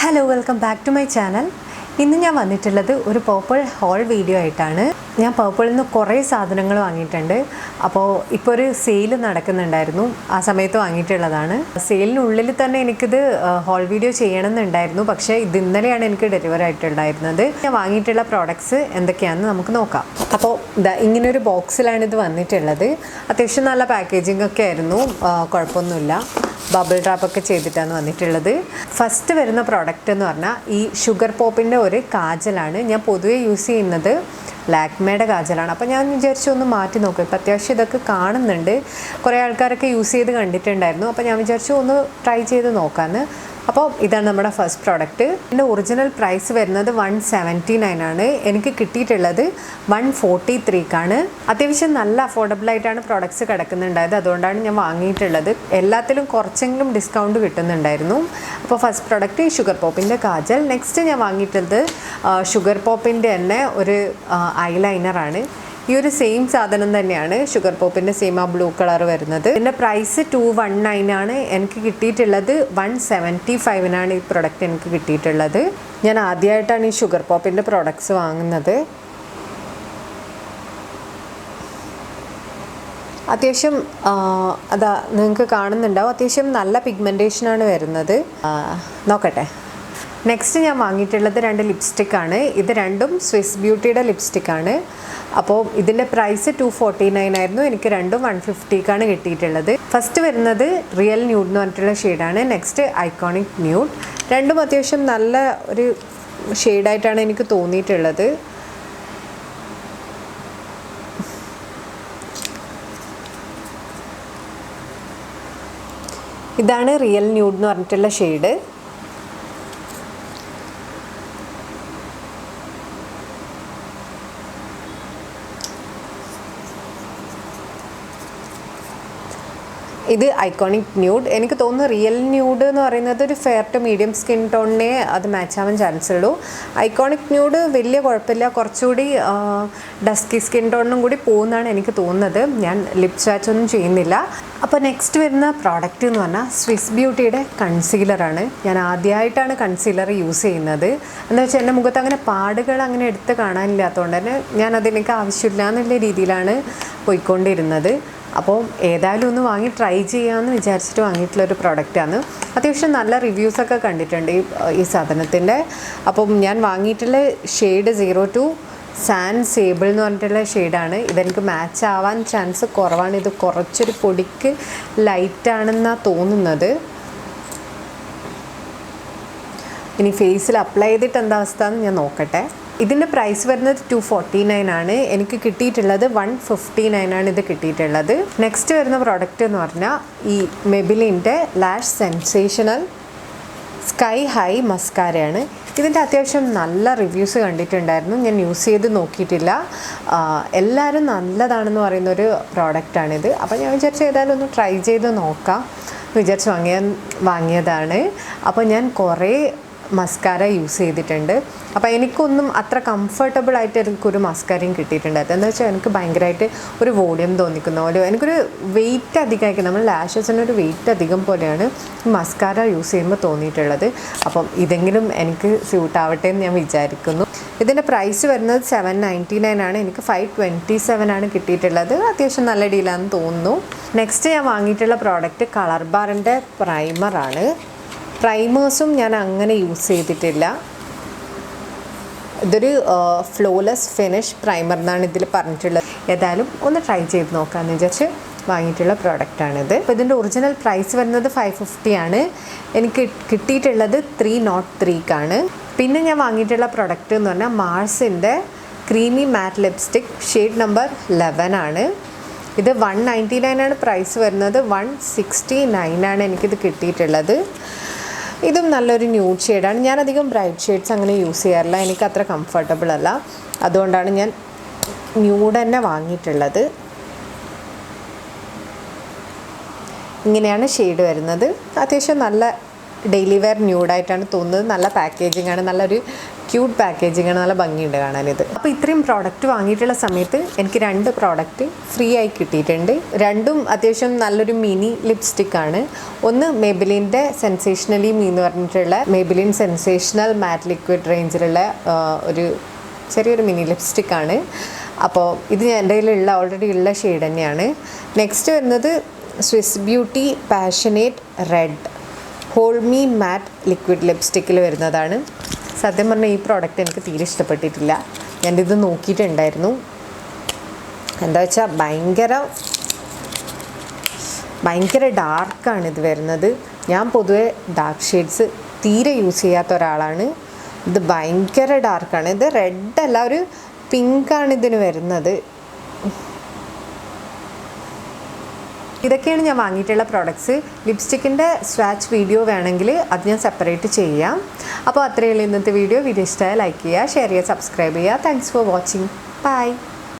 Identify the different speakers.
Speaker 1: Hello welcome back to my channel. ഇന്ന് ഞാൻ വന്നിട്ടുള്ളത് ഒരു പർപ്പിൾ ഹോൾ വീഡിയോ ആയിട്ടാണ്. ഞാൻ പർപ്പിളിൽ നിന്ന് കുറേ സാധനങ്ങൾ വാങ്ങിയിട്ടുണ്ട്. അപ്പോൾ ഇപ്പോൾ ഒരു സെയിൽ നടക്കുന്നുണ്ടായിരുന്നു, ആ സമയത്ത് വാങ്ങിയിട്ടുള്ളതാണ്. സെയിലിനുള്ളിൽ തന്നെ എനിക്കിത് ഹോൾ വീഡിയോ ചെയ്യണമെന്നുണ്ടായിരുന്നു, പക്ഷേ ഇത് ഇന്നലെയാണ് എനിക്ക് ഡെലിവറി ആയിട്ടുണ്ടായിരുന്നത്. ഞാൻ വാങ്ങിയിട്ടുള്ള പ്രോഡക്ട്സ് എന്തൊക്കെയാണെന്ന് നമുക്ക് നോക്കാം. അപ്പോൾ ഇങ്ങനൊരു ബോക്സിലാണ് ഇത് വന്നിട്ടുള്ളത്. അത്യാവശ്യം നല്ല പാക്കേജിംഗ് ഒക്കെ ആയിരുന്നു, കുഴപ്പമൊന്നുമില്ല. ബബിൾ റാപ്പൊക്കെ ചെയ്തിട്ടാണ് വന്നിട്ടുള്ളത്. ഫസ്റ്റ് വരുന്ന പ്രോഡക്റ്റ് എന്ന് പറഞ്ഞാൽ ഈ ഷുഗർ പോപ്പിൻ്റെ ഒരു കാജലാണ്. ഞാൻ പൊതുവേ യൂസ് ചെയ്യുന്നത് ലാക്മേയുടെ കാജലാണ്. അപ്പോൾ ഞാൻ വിചാരിച്ചു ഒന്ന് മാറ്റി നോക്കാം. ഇപ്പോൾ അത്യാവശ്യം ഇതൊക്കെ കാണുന്നുണ്ട്, കുറേ ആൾക്കാരൊക്കെ യൂസ് ചെയ്ത് കണ്ടിട്ടുണ്ടായിരുന്നു. അപ്പോൾ ഞാൻ വിചാരിച്ചു ഒന്ന് ട്രൈ ചെയ്ത് നോക്കാമെന്ന്. അപ്പോൾ ഇതാണ് നമ്മുടെ ഫസ്റ്റ് പ്രോഡക്റ്റ്. എൻ്റെ ഒറിജിനൽ പ്രൈസ് വരുന്നത് 179 ആണ്. എനിക്ക് കിട്ടിയിട്ടുള്ളത് 143ക്കാണ്. അത്യാവശ്യം നല്ല അഫോർഡബിൾ ആയിട്ടാണ് പ്രോഡക്ട്സ് കിടക്കുന്നുണ്ടായത്, അതുകൊണ്ടാണ് ഞാൻ വാങ്ങിയിട്ടുള്ളത്. എല്ലാത്തിലും കുറച്ചെങ്കിലും ഡിസ്കൗണ്ട് കിട്ടുന്നുണ്ടായിരുന്നു. അപ്പോൾ ഫസ്റ്റ് പ്രോഡക്റ്റ് ഷുഗർ പോപ്പിൻ്റെ കാജൽ. നെക്സ്റ്റ് ഞാൻ വാങ്ങിയിട്ടുള്ളത് ഷുഗർ പോപ്പിൻ്റെ തന്നെ ഒരു ഐലൈനറാണ്. ഈ ഒരു സെയിം സാധനം തന്നെയാണ്, ഷുഗർ പോപ്പിൻ്റെ സെയിം ആ ബ്ലൂ കളർ വരുന്നത്. ഇതിൻ്റെ പ്രൈസ് 219 ആണ്. എനിക്ക് കിട്ടിയിട്ടുള്ളത് 175 ഈ പ്രൊഡക്റ്റ് എനിക്ക് കിട്ടിയിട്ടുള്ളത്. ഞാൻ ആദ്യമായിട്ടാണ് ഈ ഷുഗർ പോപ്പിൻ്റെ പ്രോഡക്ട്സ് വാങ്ങുന്നത്. അത്യാവശ്യം അതാ നിങ്ങൾക്ക് കാണുന്നുണ്ടാവും, അത്യാവശ്യം നല്ല പിഗ്മെൻറ്റേഷനാണ് വരുന്നത്. നോക്കട്ടെ. നെക്സ്റ്റ് ഞാൻ വാങ്ങിയിട്ടുള്ളത് 2 ലിപ്സ്റ്റിക്കാണ്. ഇത് രണ്ടും സ്വിസ് ബ്യൂട്ടിയുടെ ലിപ്സ്റ്റിക്കാണ്. അപ്പോൾ ഇതിൻ്റെ പ്രൈസ് 249 ആയിരുന്നു. എനിക്ക് രണ്ടും 150ക്കാണ് കിട്ടിയിട്ടുള്ളത്. ഫസ്റ്റ് വരുന്നത് റിയൽ ന്യൂഡ് എന്ന് പറഞ്ഞിട്ടുള്ള ഷെയ്ഡാണ്. Next iconic nude. രണ്ടും അത്യാവശ്യം നല്ല ഒരു ഷെയ്ഡായിട്ടാണ് എനിക്ക് തോന്നിയിട്ടുള്ളത്. ഇതാണ് റിയൽ ന്യൂഡ് എന്ന് പറഞ്ഞിട്ടുള്ള ഷെയ്ഡ്. ഇത് ഐക്കോണിക് ന്യൂഡ്. എനിക്ക് തോന്നുന്നു റിയൽ ന്യൂഡ് എന്ന് പറയുന്നത് ഒരു ഫെയർ ടു മീഡിയം സ്കിൻ ടോണിനെ അത് മാച്ച് ആവാൻ ചാൻസ് ഉള്ളൂ. ഐക്കോണിക് ന്യൂഡ് വലിയ കുഴപ്പമില്ല, കുറച്ചുകൂടി ഡസ്കി സ്കിൻ ടോണിനും കൂടി പോകുന്നതാണ് എനിക്ക് തോന്നുന്നത്. ഞാൻ ലിപ് സ്വാച്ച് ഒന്നും ചെയ്യുന്നില്ല. അപ്പോൾ നെക്സ്റ്റ് വരുന്ന പ്രോഡക്റ്റ് എന്ന് പറഞ്ഞാൽ സ്വിസ് ബ്യൂട്ടിയുടെ കൺസീലറാണ്. ഞാൻ ആദ്യമായിട്ടാണ് കൺസീലർ യൂസ് ചെയ്യുന്നത്. എന്താ വെച്ചാൽ എൻ്റെ മുഖത്ത് അങ്ങനെ പാടുകൾ അങ്ങനെ എടുത്ത് കാണാനില്ലാത്തതുകൊണ്ട് തന്നെ ഞാനതെനിക്ക് ആവശ്യമില്ല എന്നുള്ള രീതിയിലാണ് പോയിക്കൊണ്ടിരുന്നത്. അപ്പോൾ ഏതായാലും ഒന്ന് വാങ്ങി ട്രൈ ചെയ്യാമെന്ന് വിചാരിച്ചിട്ട് വാങ്ങിയിട്ടുള്ളൊരു പ്രോഡക്റ്റാണ്. അത്യാവശ്യം നല്ല റിവ്യൂസൊക്കെ കണ്ടിട്ടുണ്ട് ഈ സാധനത്തിൻ്റെ. അപ്പം ഞാൻ വാങ്ങിയിട്ടുള്ള ഷെയ്ഡ് 02 സാൻഡ് സേബിൾ എന്ന് പറഞ്ഞിട്ടുള്ള ഷെയ്ഡാണ്. ഇതെനിക്ക് മാച്ച് ആവാൻ ചാൻസ് കുറവാണ്. ഇത് കുറച്ചൊരു പൊടിക്ക് ലൈറ്റാണെന്നാണ് തോന്നുന്നത്. ഇനി ഫേസിൽ അപ്ലൈ ചെയ്തിട്ട് എന്താ അവസ്ഥ എന്ന് ഞാൻ നോക്കട്ടെ. ഇതിൻ്റെ പ്രൈസ് വരുന്നത് 249 ആണ്. എനിക്ക് കിട്ടിയിട്ടുള്ളത് 159 ആണ് ഇത് കിട്ടിയിട്ടുള്ളത്. നെക്സ്റ്റ് വരുന്ന പ്രോഡക്റ്റ് എന്ന് പറഞ്ഞാൽ ഈ മെബിലിൻ്റെ ലാഷ് സെൻസേഷണൽ സ്കൈ ഹൈ മസ്കാരയാണ്. ഇതിൻ്റെ അത്യാവശ്യം നല്ല റിവ്യൂസ് കണ്ടിട്ടുണ്ടായിരുന്നു. ഞാൻ യൂസ് ചെയ്ത് നോക്കിയിട്ടില്ല. എല്ലാവരും നല്ലതാണെന്ന് പറയുന്നൊരു പ്രോഡക്റ്റാണിത്. അപ്പോൾ ഞാൻ വിചാരിച്ചു ഏതായാലും ഒന്ന് ട്രൈ ചെയ്ത് നോക്കാം വിചാരിച്ച് വാങ്ങിയതാണ്. അപ്പോൾ ഞാൻ കുറേ മസ്കാര യൂസ് ചെയ്തിട്ടുണ്ട്. അപ്പോൾ എനിക്കൊന്നും അത്ര കംഫർട്ടബിൾ ആയിട്ട് എനിക്കൊരു മസ്കാരയും കിട്ടിയിട്ടുണ്ട്. അതെന്താ വെച്ചാൽ എനിക്ക് ഭയങ്കരമായിട്ട് ഒരു വോളിയം തോന്നിക്കുന്ന പോലെ, എനിക്കൊരു വെയിറ്റ് അധികമായിരിക്കും. നമ്മൾ ലാഷസിനൊരു വെയിറ്റ് അധികം പോലെയാണ് മസ്കാര യൂസ് ചെയ്യുമ്പോൾ തോന്നിയിട്ടുള്ളത്. അപ്പം ഇതെങ്കിലും എനിക്ക് സ്യൂട്ട് ആവട്ടെ എന്ന് ഞാൻ വിചാരിക്കുന്നു. ഇതിൻ്റെ പ്രൈസ് വരുന്നത് 799 ആണ്. എനിക്ക് 527 ആണ് കിട്ടിയിട്ടുള്ളത്. അത്യാവശ്യം നല്ല ഡീലാണെന്ന് തോന്നുന്നു. നെക്സ്റ്റ് ഞാൻ വാങ്ങിയിട്ടുള്ള പ്രോഡക്റ്റ് കളർ ബാറിൻ്റെ പ്രൈമറാണ്. പ്രൈമേഴ്സും ഞാൻ അങ്ങനെ യൂസ് ചെയ്തിട്ടില്ല. ഇതൊരു ഫ്ലോലെസ് ഫിനിഷ് പ്രൈമർ എന്നാണ് ഇതിൽ പറഞ്ഞിട്ടുള്ളത്. ഏതായാലും ഒന്ന് ട്രൈ ചെയ്ത് നോക്കാമെന്ന് വിചാരിച്ച് വാങ്ങിയിട്ടുള്ള പ്രോഡക്റ്റാണിത്. അപ്പോൾ ഇതിൻ്റെ ഒറിജിനൽ പ്രൈസ് വരുന്നത് 550 ആണ്. എനിക്ക് കിട്ടിയിട്ടുള്ളത് 303ക്കാണ്. പിന്നെ ഞാൻ വാങ്ങിയിട്ടുള്ള പ്രൊഡക്റ്റ് എന്ന് പറഞ്ഞാൽ മാർസിൻ്റെ creamy matte lipstick shade number 11 ആണ്. ഇത് 199 ആണ് പ്രൈസ് വരുന്നത്. 169 ആണ് എനിക്കിത് കിട്ടിയിട്ടുള്ളത്. ഇതും നല്ലൊരു ന്യൂഡ് ഷെയ്ഡാണ്. ഞാനധികം ബ്രൈറ്റ് ഷെയ്ഡ്സ് അങ്ങനെ യൂസ് ചെയ്യാറില്ല, എനിക്ക് അത്ര കംഫർട്ടബിൾ അല്ല. അതുകൊണ്ടാണ് ഞാൻ ന്യൂഡ് തന്നെ വാങ്ങിയിട്ടുള്ളത്. ഇങ്ങനെയാണ് ഷെയ്ഡ് വരുന്നത്. അത്യാവശ്യം നല്ല ഡെയിലി വെയർ ന്യൂഡായിട്ടാണ് തോന്നുന്നത്. നല്ല പാക്കേജിംഗ് ആണ്, നല്ലൊരു ക്യൂട്ട് പാക്കേജിങ് ആണ്, നല്ല ഭംഗിയുണ്ട് കാണാനിത്. അപ്പോൾ ഇത്രയും പ്രോഡക്റ്റ് വാങ്ങിയിട്ടുള്ള സമയത്ത് എനിക്ക് 2 പ്രോഡക്റ്റ് ഫ്രീ ആയി കിട്ടിയിട്ടുണ്ട്. രണ്ടും അത്യാവശ്യം നല്ലൊരു മിനി ലിപ്സ്റ്റിക് ആണ്. ഒന്ന് മേബിലിൻ്റെ സെൻസേഷണലി മീ എന്ന് പറഞ്ഞിട്ടുള്ള മേബിലിൻ സെൻസേഷണൽ മാറ്റ് ലിക്വിഡ് റേഞ്ചിലുള്ള ഒരു ചെറിയൊരു മിനി ലിപ്സ്റ്റിക് ആണ്. അപ്പോൾ ഇത് എൻ്റെ കയ്യിലുള്ള ഓൾറെഡി ഉള്ള ഷെയ്ഡ് തന്നെയാണ്. നെക്സ്റ്റ് വരുന്നത് Swiss beauty passionate red hold me matte liquid ലിപ്സ്റ്റിക്കിൽ വരുന്നതാണ്. സത്യം പറഞ്ഞാൽ ഈ പ്രോഡക്റ്റ് എനിക്ക് തീരെ ഇഷ്ടപ്പെട്ടിട്ടില്ല. ഞാനിത് നോക്കിയിട്ടുണ്ടായിരുന്നു. എന്താ വെച്ചാൽ ഭയങ്കര ഡാർക്കാണ് ഇത് വരുന്നത്. ഞാൻ പൊതുവെ ഡാർക്ക് ഷെയ്ഡ്സ് തീരെ യൂസ് ചെയ്യാത്ത ഒരാളാണ്. ഇത് ഭയങ്കര ഡാർക്കാണ്. ഇത് റെഡ് അല്ല, ഒരു പിങ്കാണ് ഇതിന് വരുന്നത്. ഇതൊക്കെയാണ് ഞാൻ വാങ്ങിയിട്ടുള്ള പ്രോഡക്ട്സ്. ലിപ്സ്റ്റിക്കിൻ്റെ സ്വാച്ച് വീഡിയോ വേണമെങ്കിൽ അത് ഞാൻ സെപ്പറേറ്റ് ചെയ്യാം. അപ്പോൾ അത്രയുള്ള ഇന്നത്തെ വീഡിയോ ഇഷ്ടമായ ലൈക്ക് ചെയ്യുക, ഷെയർ ചെയ്യുക, സബ്സ്ക്രൈബ് ചെയ്യുക. Thanks for watching. ബൈ.